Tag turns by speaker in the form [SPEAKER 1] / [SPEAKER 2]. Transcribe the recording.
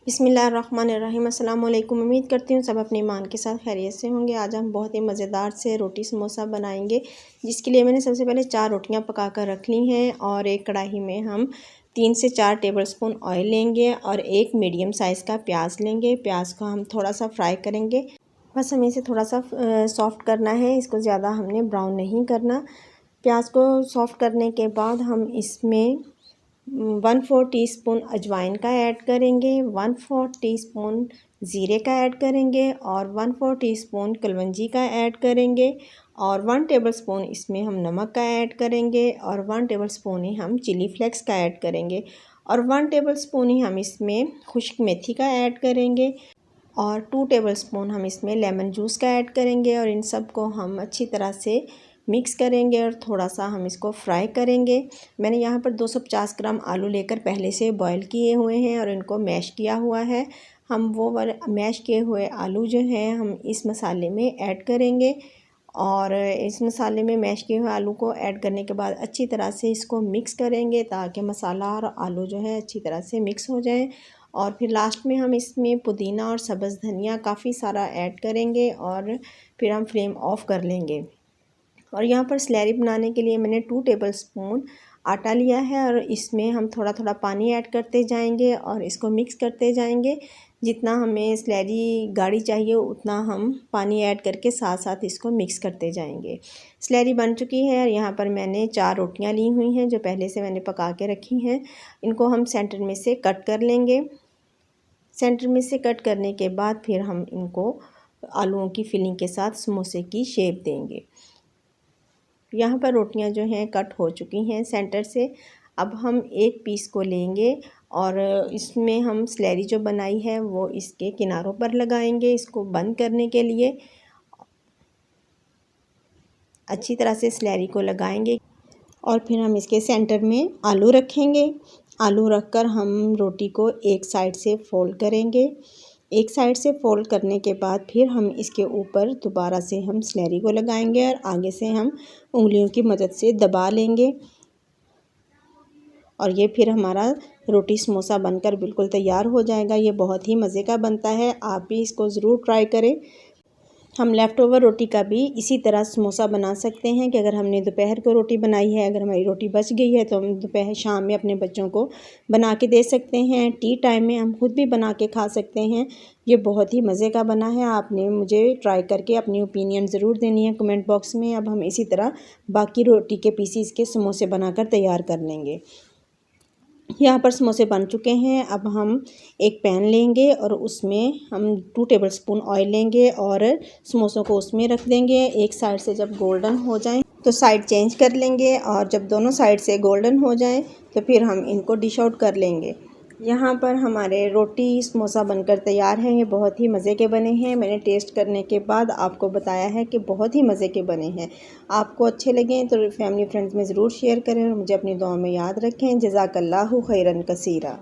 [SPEAKER 1] बिस्मिल्लाहिर्रहमानिर्रहीम। अस्सलाम वालेकुम। उम्मीद करती हूँ सब अपनी ईमान के साथ खैरियत से होंगे। आज हम बहुत ही मज़ेदार से रोटी समोसा बनाएंगे, जिसके लिए मैंने सबसे पहले 4 रोटियां पका कर रख ली हैं और एक कढ़ाई में हम 3 से 4 टेबलस्पून ऑयल लेंगे और एक मीडियम साइज़ का प्याज लेंगे। प्याज को हम थोड़ा सा फ्राई करेंगे, बस हमें इसे थोड़ा सा सॉफ़्ट करना है, इसको ज़्यादा हमने ब्राउन नहीं करना। प्याज को सॉफ़्ट करने के बाद हम इसमें 1/4 टीस्पून अजवाइन का ऐड करेंगे, 1/4 टीस्पून ज़ीरे का ऐड करेंगे और 1/4 टीस्पून कलवंजी का ऐड करेंगे और 1 टेबलस्पून इसमें हम नमक का ऐड करेंगे और 1 टेबलस्पून ही हम चिली फ्लेक्स का ऐड करेंगे और 1 टेबलस्पून ही हम इसमें खुश्क मेथी का ऐड करेंगे और 2 टेबलस्पून हम इसमें लेमन जूस का ऐड करेंगे और इन सब को हम अच्छी तरह से मिक्स करेंगे और थोड़ा सा हम इसको फ्राई करेंगे। मैंने यहाँ पर 250 ग्राम आलू लेकर पहले से बॉईल किए हुए हैं और इनको मैश किया हुआ है। हम वो मैश किए हुए आलू जो हैं हम इस मसाले में ऐड करेंगे और इस मसाले में मैश किए हुए आलू को ऐड करने के बाद अच्छी तरह से इसको मिक्स करेंगे ताकि मसाला और आलू जो है अच्छी तरह से मिक्स हो जाए। और फिर लास्ट में हम इसमें पुदीना और सब्ज़ धनिया काफ़ी सारा ऐड करेंगे और फिर हम फ्लेम ऑफ कर लेंगे। और यहाँ पर स्लैरी बनाने के लिए मैंने 2 टेबलस्पून आटा लिया है और इसमें हम थोड़ा थोड़ा पानी ऐड करते जाएंगे और इसको मिक्स करते जाएंगे। जितना हमें स्लैरी गाढ़ी चाहिए उतना हम पानी ऐड करके साथ साथ इसको मिक्स करते जाएंगे। स्लैरी बन चुकी है और यहाँ पर मैंने 4 रोटियाँ ली हुई हैं जो पहले से मैंने पका के रखी हैं। इनको हम सेंटर में से कट कर लेंगे। सेंटर में से कट करने के बाद फिर हम इनको आलूओं की फिलिंग के साथ समोसे की शेप देंगे। यहाँ पर रोटियां जो हैं कट हो चुकी हैं सेंटर से। अब हम एक पीस को लेंगे और इसमें हम स्लैरी जो बनाई है वो इसके किनारों पर लगाएंगे। इसको बंद करने के लिए अच्छी तरह से स्लैरी को लगाएंगे और फिर हम इसके सेंटर में आलू रखेंगे। आलू रखकर हम रोटी को एक साइड से फोल्ड करेंगे। एक साइड से फोल्ड करने के बाद फिर हम इसके ऊपर दोबारा से हम स्लैरी को लगाएंगे और आगे से हम उंगलियों की मदद से दबा लेंगे और ये फिर हमारा रोटी समोसा बनकर बिल्कुल तैयार हो जाएगा। ये बहुत ही मज़े का बनता है, आप भी इसको ज़रूर ट्राई करें। हम लेफ़्ट ओवर रोटी का भी इसी तरह समोसा बना सकते हैं कि अगर हमने दोपहर को रोटी बनाई है, अगर हमारी रोटी बच गई है तो हम दोपहर शाम में अपने बच्चों को बना के दे सकते हैं। टी टाइम में हम खुद भी बना के खा सकते हैं। ये बहुत ही मज़े का बना है। आपने मुझे ट्राई करके अपनी ओपिनियन ज़रूर देनी है कमेंट बॉक्स में। अब हम इसी तरह बाकी रोटी के पीसीस के समोसे बनाकर तैयार कर लेंगे। यहाँ पर समोसे बन चुके हैं। अब हम एक पैन लेंगे और उसमें हम 2 टेबलस्पून ऑयल लेंगे और समोसों को उसमें रख देंगे। एक साइड से जब गोल्डन हो जाएं तो साइड चेंज कर लेंगे और जब दोनों साइड से गोल्डन हो जाएं तो फिर हम इनको डिश आउट कर लेंगे। यहाँ पर हमारे रोटी समोसा बनकर तैयार हैं। ये बहुत ही मज़े के बने हैं। मैंने टेस्ट करने के बाद आपको बताया है कि बहुत ही मज़े के बने हैं। आपको अच्छे लगें तो फैमिली फ्रेंड्स में ज़रूर शेयर करें और मुझे अपनी दुआ में याद रखें। जज़ाकल्लाहु खैरन कसीरा।